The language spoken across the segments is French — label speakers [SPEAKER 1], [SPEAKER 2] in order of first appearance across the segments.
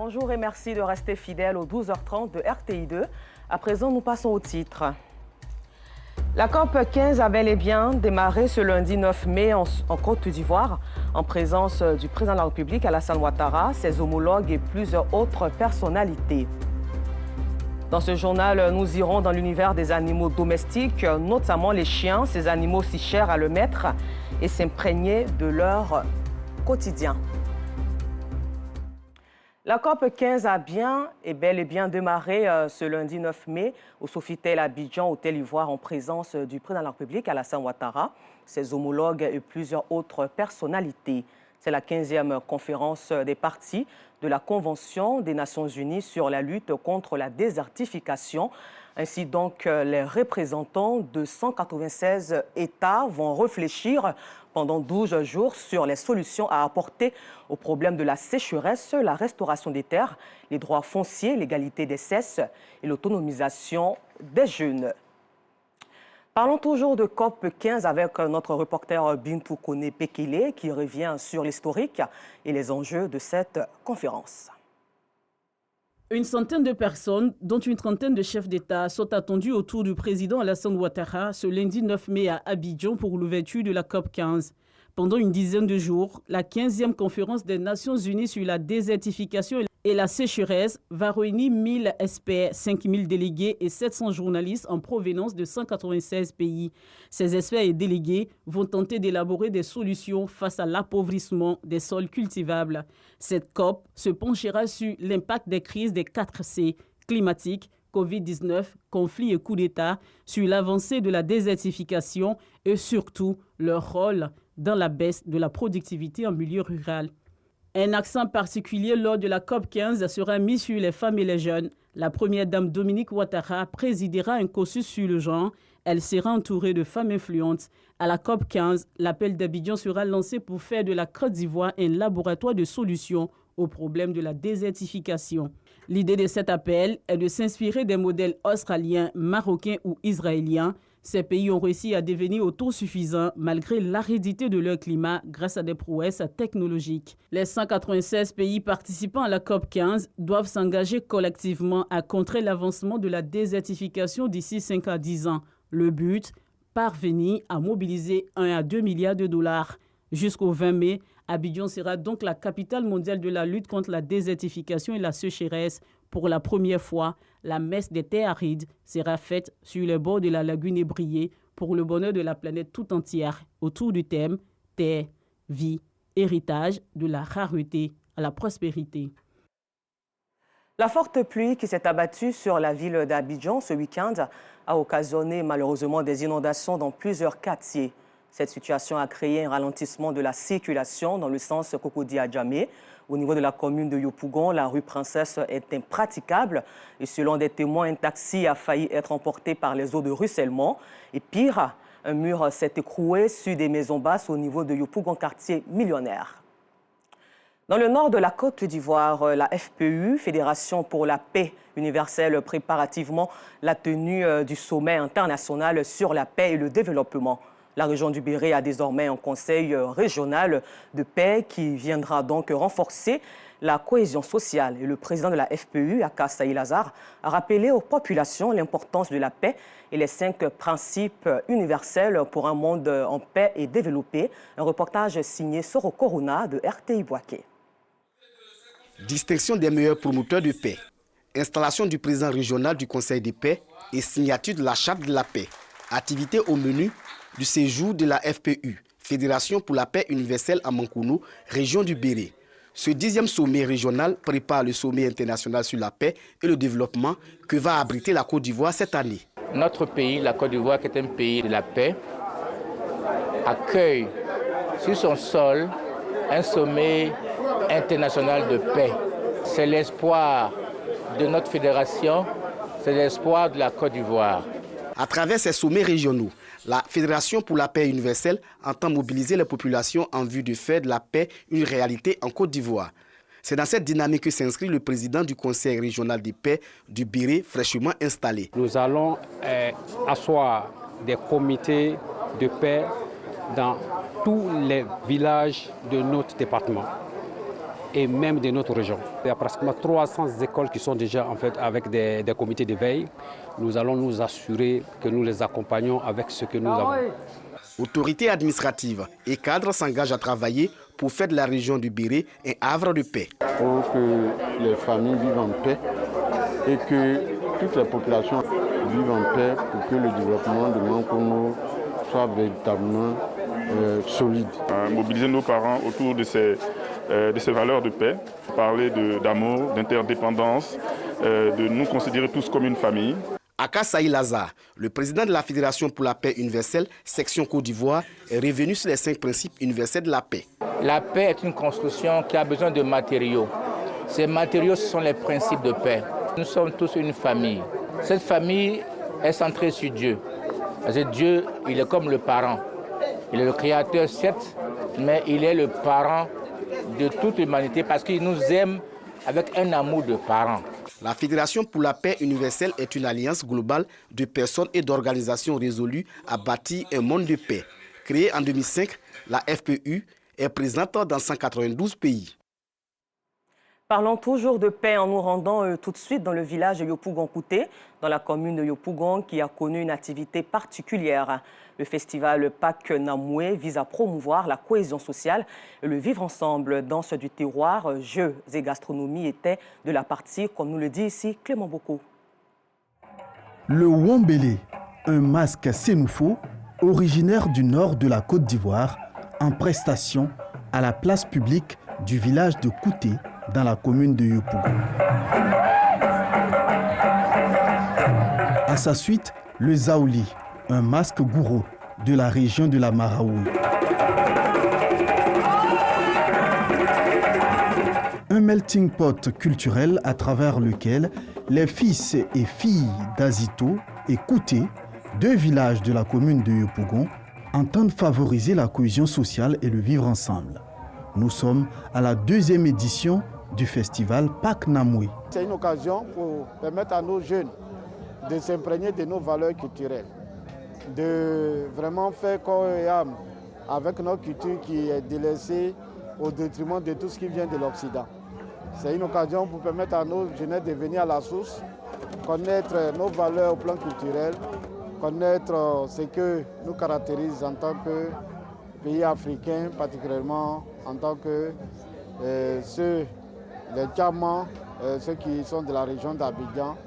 [SPEAKER 1] Bonjour et merci de rester fidèles aux 12h30 de RTI2. À présent, nous passons au titre. La COP 15 a bel et bien démarré ce lundi 9 mai en Côte d'Ivoire, en présence du président de la République, Alassane Ouattara, ses homologues et plusieurs autres personnalités. Dans ce journal, nous irons dans l'univers des animaux domestiques, notamment les chiens, ces animaux si chers à le maître, et s'imprégner de leur quotidien. La COP 15 a bel et bien démarré ce lundi 9 mai au Sofitel Abidjan, Hôtel Ivoire, en présence du président de la République, Alassane Ouattara, ses homologues et plusieurs autres personnalités. C'est la 15e conférence des parties de la Convention des Nations Unies sur la lutte contre la désertification. Ainsi donc, les représentants de 196 États vont réfléchir pendant 12 jours sur les solutions à apporter au problème de la sécheresse, la restauration des terres, les droits fonciers, l'égalité des sexes et l'autonomisation des jeunes. Parlons toujours de COP 15 avec notre reporter Bintou Kone Pekele qui revient sur l'historique et les enjeux de cette conférence.
[SPEAKER 2] Une centaine de personnes, dont une trentaine de chefs d'État, sont attendus autour du président Alassane Ouattara ce lundi 9 mai à Abidjan pour l'ouverture de la COP 15. Pendant une dizaine de jours, la 15e conférence des Nations Unies sur la désertification et la sécheresse va réunir 1000 experts, 5000 délégués et 700 journalistes en provenance de 196 pays. Ces experts et délégués vont tenter d'élaborer des solutions face à l'appauvrissement des sols cultivables. Cette COP se penchera sur l'impact des crises des 4 C, climatique, Covid-19, conflits et coups d'État, sur l'avancée de la désertification et surtout leur rôle dans la baisse de la productivité en milieu rural. Un accent particulier lors de la COP 15 sera mis sur les femmes et les jeunes. La première dame Dominique Ouattara présidera un cursus sur le genre. Elle sera entourée de femmes influentes. À la COP 15, l'appel d'Abidjan sera lancé pour faire de la Côte d'Ivoire un laboratoire de solutions au problème de la désertification. L'idée de cet appel est de s'inspirer des modèles australiens, marocains ou israéliens. Ces pays ont réussi à devenir autosuffisants malgré l'aridité de leur climat grâce à des prouesses technologiques. Les 196 pays participants à la COP 15 doivent s'engager collectivement à contrer l'avancement de la désertification d'ici 5 à 10 ans. Le but, parvenir à mobiliser 1 à 2 milliards de dollars. Jusqu'au 20 mai, Abidjan sera donc la capitale mondiale de la lutte contre la désertification et la sécheresse. Pour la première fois, la messe des terres arides sera faite sur les bords de la lagune ébriée pour le bonheur de la planète tout entière, autour du thème « Terre, vie, héritage de la rareté à la prospérité ».
[SPEAKER 1] La forte pluie qui s'est abattue sur la ville d'Abidjan ce week-end a occasionné malheureusement des inondations dans plusieurs quartiers. Cette situation a créé un ralentissement de la circulation dans le sens Cocody-Adjamé. Au niveau de la commune de Yopougon, la rue Princesse est impraticable. Et selon des témoins, un taxi a failli être emporté par les eaux de ruissellement. Et pire, un mur s'est écroué sur des maisons basses au niveau de Yopougon, quartier millionnaire. Dans le nord de la Côte d'Ivoire, la FPU, Fédération pour la paix universelle, préparativement la tenue du sommet international sur la paix et le développement. La région du Béré a désormais un conseil régional de paix qui viendra donc renforcer la cohésion sociale. Et le président de la FPU, Aka Saïd Lazare, a rappelé aux populations l'importance de la paix et les 5 principes universels pour un monde en paix et développé. Un reportage signé Soro Corona de RTI Boaké.
[SPEAKER 3] Distinction des meilleurs promoteurs de paix, installation du président régional du Conseil de paix et signature de la charte de la paix. Activité au menu du séjour de la FPU, Fédération pour la paix universelle à Mankono, région du Béré. Ce 10e sommet régional prépare le sommet international sur la paix et le développement que va abriter la Côte d'Ivoire cette année.
[SPEAKER 4] Notre pays, la Côte d'Ivoire, qui est un pays de la paix, accueille sur son sol un sommet international de paix. C'est l'espoir de notre fédération, c'est l'espoir de la Côte d'Ivoire.
[SPEAKER 3] À travers ces sommets régionaux, la Fédération pour la paix universelle entend mobiliser les populations en vue de faire de la paix une réalité en Côte d'Ivoire. C'est dans cette dynamique que s'inscrit le président du Conseil régional de paix du Béré, fraîchement installé.
[SPEAKER 5] Nous allons asseoir des comités de paix dans tous les villages de notre département. et même de notre région. Il y a pratiquement 300 écoles qui sont déjà en fait avec des comités de veille. Nous allons nous assurer que nous les accompagnons avec ce que nous avons.
[SPEAKER 3] Autorités administratives et cadres s'engagent à travailler pour faire de la région du Béré un havre de paix.
[SPEAKER 6] Pour que les familles vivent en paix et que toutes les populations vivent en paix pour que le développement de Mankono soit véritablement solide.
[SPEAKER 7] Mobiliser nos parents autour de ces valeurs de paix, parler d'amour, d'interdépendance, de nous considérer tous comme une famille.
[SPEAKER 3] Aka Saï Lazare, le président de la Fédération pour la paix universelle, section Côte d'Ivoire, est revenu sur les 5 principes universels de la paix.
[SPEAKER 4] La paix est une construction qui a besoin de matériaux. Ces matériaux, ce sont les principes de paix. Nous sommes tous une famille. Cette famille est centrée sur Dieu. Parce que Dieu, il est comme le parent. Il est le créateur, certes, mais il est le parent de toute l'humanité parce qu'il nous aime avec un amour de parent.
[SPEAKER 3] La Fédération pour la paix universelle est une alliance globale de personnes et d'organisations résolues à bâtir un monde de paix. Créée en 2005, la FPU est présente dans 192 pays.
[SPEAKER 1] Parlons toujours de paix en nous rendant tout de suite dans le village de Yopougon-Kouté, dans la commune de Yopougon qui a connu une activité particulière. Le festival Pâques Namoué vise à promouvoir la cohésion sociale et le vivre ensemble. Danse du terroir, jeux et gastronomie étaient de la partie, comme nous le dit ici Clément Boko.
[SPEAKER 8] Le Wambélé, un masque sénoufo, originaire du nord de la Côte d'Ivoire, en prestation à la place publique du village de Kouté, dans la commune de Yopougon. À sa suite, le Zaouli, un masque gourou de la région de la Maraoui. Un melting pot culturel à travers lequel les fils et filles d'Azito et Kouté, 2 villages de la commune de Yopougon, entendent favoriser la cohésion sociale et le vivre ensemble. Nous sommes à la 2e édition du festival Pâques Namoué.
[SPEAKER 9] C'est une occasion pour permettre à nos jeunes de s'imprégner de nos valeurs culturelles, de vraiment faire corps et âme avec notre culture qui est délaissée au détriment de tout ce qui vient de l'Occident. C'est une occasion pour permettre à nos jeunes de venir à la source, connaître nos valeurs au plan culturel, connaître ce que nous caractérise en tant que pays africain, particulièrement en tant que les Tchamans, ceux qui sont de la région d'Abidjan,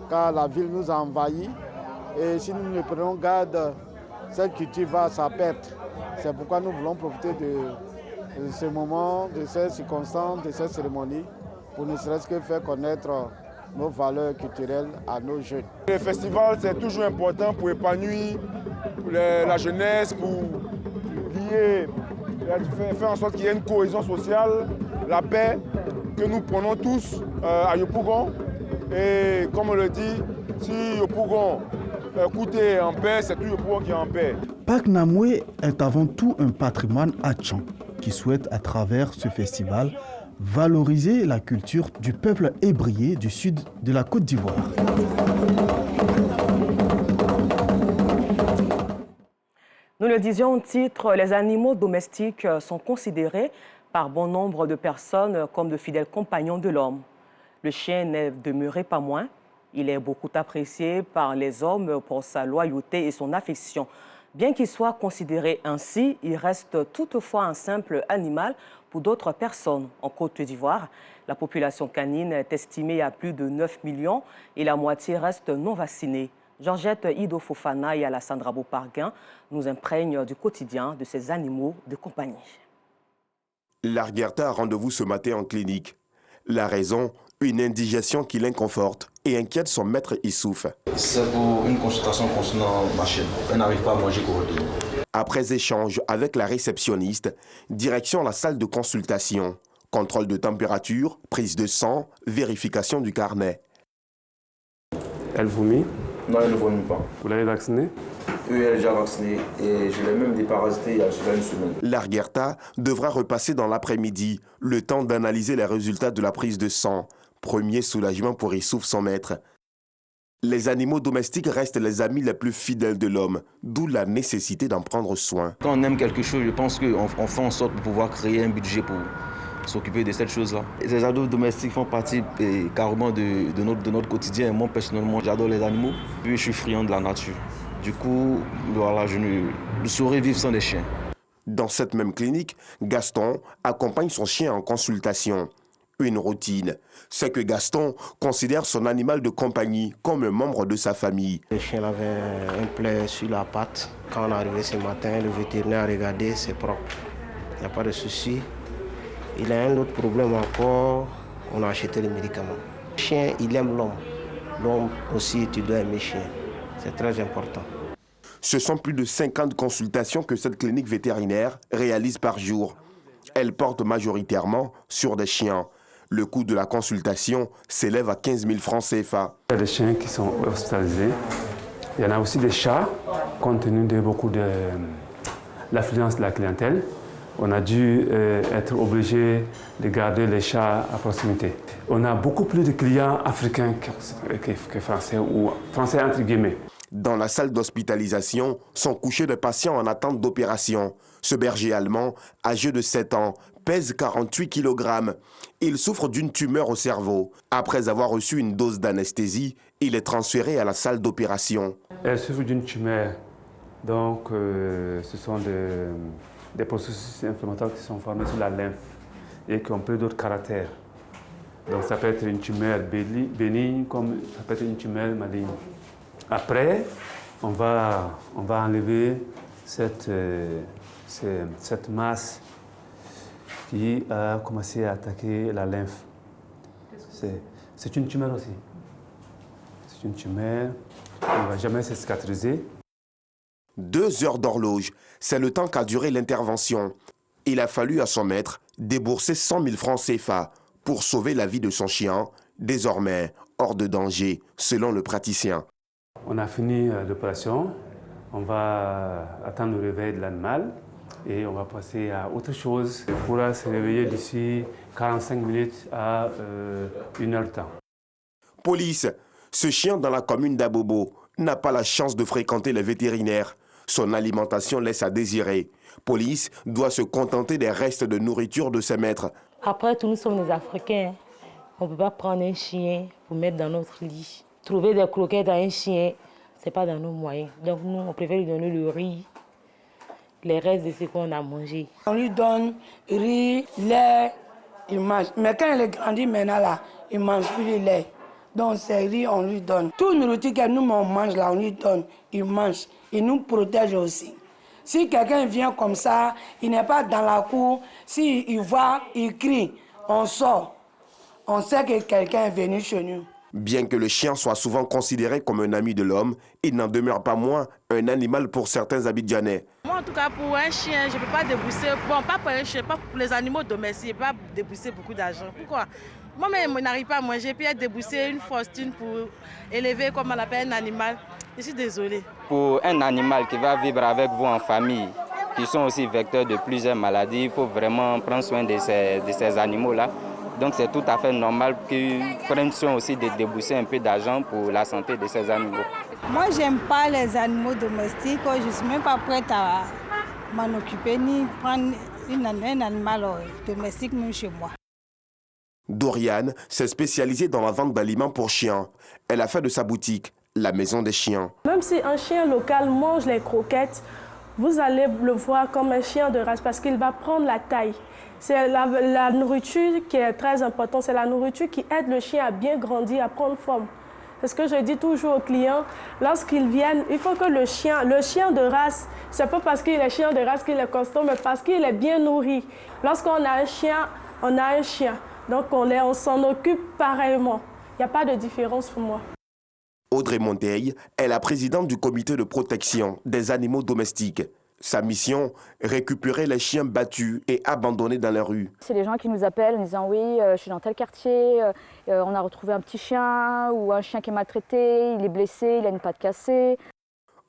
[SPEAKER 9] car la ville nous a envahis et si nous ne prenons garde, cette culture va à sa perte. C'est pourquoi nous voulons profiter de ce moment, de ces circonstances, de ces cérémonies, pour ne serait-ce que faire connaître nos valeurs culturelles à nos jeunes.
[SPEAKER 10] Le festival, c'est toujours important pour épanouir la jeunesse, pour lier, faire en sorte qu'il y ait une cohésion sociale, la paix, que nous prenons tous à Yopougon. Et comme on le dit, si Yopougon Kouté est en paix, c'est tout Yopougon qui est en paix.
[SPEAKER 8] Pâques Namoué est avant tout un patrimoine hatchant qui souhaite à travers ce festival valoriser la culture du peuple ébrié du sud de la Côte d'Ivoire.
[SPEAKER 1] Nous le disions au titre, les animaux domestiques sont considérés par bon nombre de personnes comme de fidèles compagnons de l'homme. Le chien n'est demeuré pas moins. Il est beaucoup apprécié par les hommes pour sa loyauté et son affection. Bien qu'il soit considéré ainsi, il reste toutefois un simple animal pour d'autres personnes. En Côte d'Ivoire, la population canine est estimée à plus de 9 millions et la moitié reste non vaccinée. Georgette Ido Fofana et Alassandra Boparguin nous imprègnent du quotidien de ces animaux de compagnie.
[SPEAKER 11] Larguerta a rendez-vous ce matin en clinique. La raison, une indigestion qui l'inconforte et inquiète son maître Issouf.
[SPEAKER 12] C'est pour une consultation concernant ma chienne. Elle n'arrive pas à manger correctement.
[SPEAKER 11] Après échange avec la réceptionniste, direction la salle de consultation. Contrôle de température, prise de sang, vérification du carnet.
[SPEAKER 13] Elle vomit?
[SPEAKER 12] Non, elle ne vomit pas.
[SPEAKER 13] Vous l'avez vaccinée?
[SPEAKER 12] Oui, elle est déjà vaccinée et je l'ai même déparasité il y a une semaine.
[SPEAKER 11] Larguerta devra repasser dans l'après-midi, le temps d'analyser les résultats de la prise de sang. Premier soulagement pour Issouf, son maître. Les animaux domestiques restent les amis les plus fidèles de l'homme, d'où la nécessité d'en prendre soin.
[SPEAKER 12] Quand on aime quelque chose, je pense qu'on fait en sorte de pouvoir créer un budget s'occuper de cette chose-là. Ces animaux domestiques font partie carrément de notre quotidien. Moi, personnellement, j'adore les animaux. Puis, je suis friand de la nature. Du coup, voilà, je ne saurais vivre sans les chiens.
[SPEAKER 11] Dans cette même clinique, Gaston accompagne son chien en consultation. Une routine, c'est que Gaston considère son animal de compagnie comme un membre de sa famille.
[SPEAKER 14] Le chien avait un plaie sur la patte. Quand on est arrivé ce matin, le vétérinaire a regardé, c'est propre. Il n'y a pas de souci. Il a un autre problème encore, on a acheté les médicaments. Le chien, il aime l'homme. L'homme aussi, tu dois aimer le chien. C'est très important.
[SPEAKER 11] Ce sont plus de 50 consultations que cette clinique vétérinaire réalise par jour. Elle porte majoritairement sur des chiens. Le coût de la consultation s'élève à 15 000 francs CFA.
[SPEAKER 13] Il y a des chiens qui sont hospitalisés. Il y en a aussi des chats, compte tenu de beaucoup de l'affluence de la clientèle. On a dû être obligé de garder les chats à proximité. On a beaucoup plus de clients africains que français, ou français entre guillemets.
[SPEAKER 11] Dans la salle d'hospitalisation sont couchés des patients en attente d'opération. Ce berger allemand, âgé de 7 ans, pèse 48 kg. Il souffre d'une tumeur au cerveau. Après avoir reçu une dose d'anesthésie, il est transféré à la salle d'opération.
[SPEAKER 13] Elle souffre d'une tumeur. Donc, ce sont des processus inflammatoires qui sont formés sur la lymphe et qui ont peu d'autres caractères. Donc, ça peut être une tumeur bénigne comme ça peut être une tumeur maligne. Après, on va enlever cette masse qui a commencé à attaquer la lymphe. C'est une tumeur aussi. C'est une tumeur qui ne va jamais se cicatriser.
[SPEAKER 11] 2 heures d'horloge, c'est le temps qu'a duré l'intervention. Il a fallu à son maître débourser 100 000 francs CFA pour sauver la vie de son chien, désormais hors de danger, selon le praticien.
[SPEAKER 13] On a fini l'opération, on va attendre le réveil de l'animal et on va passer à autre chose. Il pourra se réveiller d'ici 45 minutes à 1 heure de temps.
[SPEAKER 11] Police, ce chien dans la commune d'Abobo n'a pas la chance de fréquenter les vétérinaires. Son alimentation laisse à désirer. Police doit se contenter des restes de nourriture de ses maîtres.
[SPEAKER 15] Après tout, nous sommes des Africains. On ne peut pas prendre un chien pour mettre dans notre lit. Trouver des croquettes à un chien, ce n'est pas dans nos moyens. Donc nous, on préfère lui donner le riz, les restes de ce qu'on a mangé.
[SPEAKER 16] On lui donne riz, lait, il mange. Mais quand il est grandi maintenant, là, il ne mange plus le lait. Donc c'est riz, on lui donne. Toute nourriture que nous on mange là, on lui donne, il mange. Il nous protège aussi. Si quelqu'un vient comme ça, il n'est pas dans la cour, s'il voit, il crie, on sort. On sait que quelqu'un est venu chez nous.
[SPEAKER 11] Bien que le chien soit souvent considéré comme un ami de l'homme, il n'en demeure pas moins un animal pour certains Abidjanais.
[SPEAKER 17] Moi, en tout cas, pour un chien, je ne peux pas débourser. Bon, pas pour un chien, pas pour les animaux domestiques, je ne peux pas débourser beaucoup d'argent. Pourquoi? Moi-même, je n'arrive pas à manger, puis à débourser une fortune pour élever, comme on l'appelle, un animal. Je suis désolée.
[SPEAKER 18] Pour un animal qui va vivre avec vous en famille, qui sont aussi vecteurs de plusieurs maladies, il faut vraiment prendre soin de ces animaux-là. Donc c'est tout à fait normal qu'ils prennent soin aussi de débourser un peu d'argent pour la santé de ces animaux.
[SPEAKER 19] Moi, j'aime pas les animaux domestiques. Je ne suis même pas prête à m'en occuper ni prendre un animal domestique même chez moi.
[SPEAKER 11] Doriane s'est spécialisée dans la vente d'aliments pour chiens. Elle a fait de sa boutique la maison des chiens.
[SPEAKER 20] Même si un chien local mange les croquettes, vous allez le voir comme un chien de race parce qu'il va prendre la taille. C'est la nourriture qui est très importante, c'est la nourriture qui aide le chien à bien grandir, à prendre forme. C'est ce que je dis toujours aux clients, lorsqu'ils viennent, il faut que le chien de race, c'est pas parce qu'il est chien de race qu'il est costaud, mais parce qu'il est bien nourri. Lorsqu'on a un chien, on a un chien. Donc on s'en occupe pareillement. Il n'y a pas de différence pour moi.
[SPEAKER 11] Audrey Monteil est la présidente du comité de protection des animaux domestiques. Sa mission, récupérer les chiens battus et abandonnés dans la rue.
[SPEAKER 21] C'est les gens qui nous appellent en disant « oui, je suis dans tel quartier, on a retrouvé un petit chien ou un chien qui est maltraité, il est blessé, il a une patte cassée ».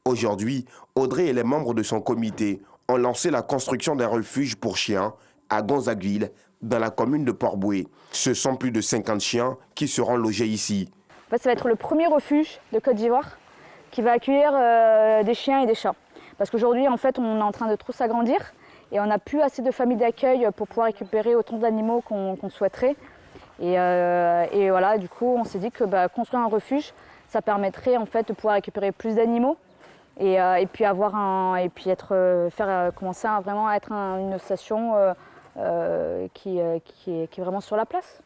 [SPEAKER 11] Aujourd'hui, Audrey et les membres de son comité ont lancé la construction d'un refuge pour chiens à Gonzagueville, dans la commune de Port-Boué. Ce sont plus de 50 chiens qui seront logés ici.
[SPEAKER 21] En fait, ça va être le premier refuge de Côte d'Ivoire qui va accueillir des chiens et des chats. Parce qu'aujourd'hui, en fait, on est en train de trop s'agrandir Et on n'a plus assez de familles d'accueil pour pouvoir récupérer autant d'animaux qu'on souhaiterait. Et voilà, du coup, on s'est dit que construire un refuge, ça permettrait en fait de pouvoir récupérer plus d'animaux et puis commencer à vraiment être une station qui est vraiment sur la place.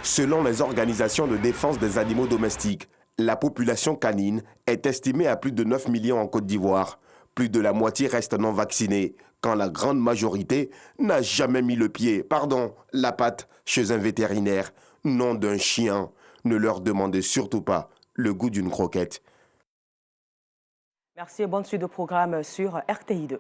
[SPEAKER 11] Selon les organisations de défense des animaux domestiques, la population canine est estimée à plus de 9 millions en Côte d'Ivoire. Plus de la moitié reste non vaccinée, quand la grande majorité n'a jamais mis la patte chez un vétérinaire, nom d'un chien. Ne leur demandez surtout pas le goût d'une croquette.
[SPEAKER 1] Merci et bonne suite de programme sur RTI2.